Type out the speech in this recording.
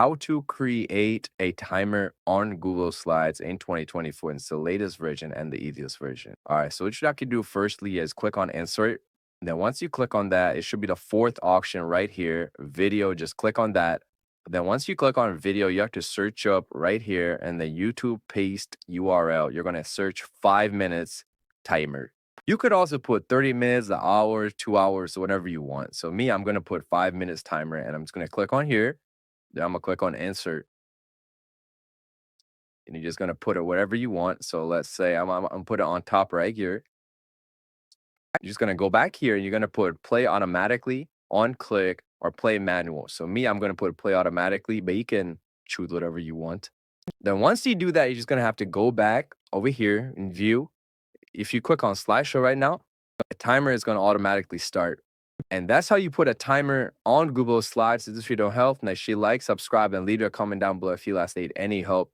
How to create a timer on Google Slides in 2024. It's the latest version and the easiest version. All right, so what you have to do firstly is click on insert. Then once you click on that, it should be the fourth option right here, video. Just click on that. Then once you click on video, you have to search up right here and the YouTube paste URL. You're going to search 5 minutes timer. You could also put 30 minutes, an hour, 2 hours, whatever you want. So me, I'm going to put 5 minutes timer and I'm just going to click on here. Then I'm gonna click on insert. And you're just gonna put it whatever you want. So let's say I'm put it on top right here. You're just gonna go back here and you're gonna put play automatically, on click, or play manual. So me, I'm gonna put play automatically, but you can choose whatever you want. Then once you do that, you're just gonna have to go back over here in view. If you click on slideshow right now, the timer is gonna automatically start. And that's how you put a timer on Google Slides. If this video helped, make sure you like, subscribe, and leave a comment down below if you last need any help.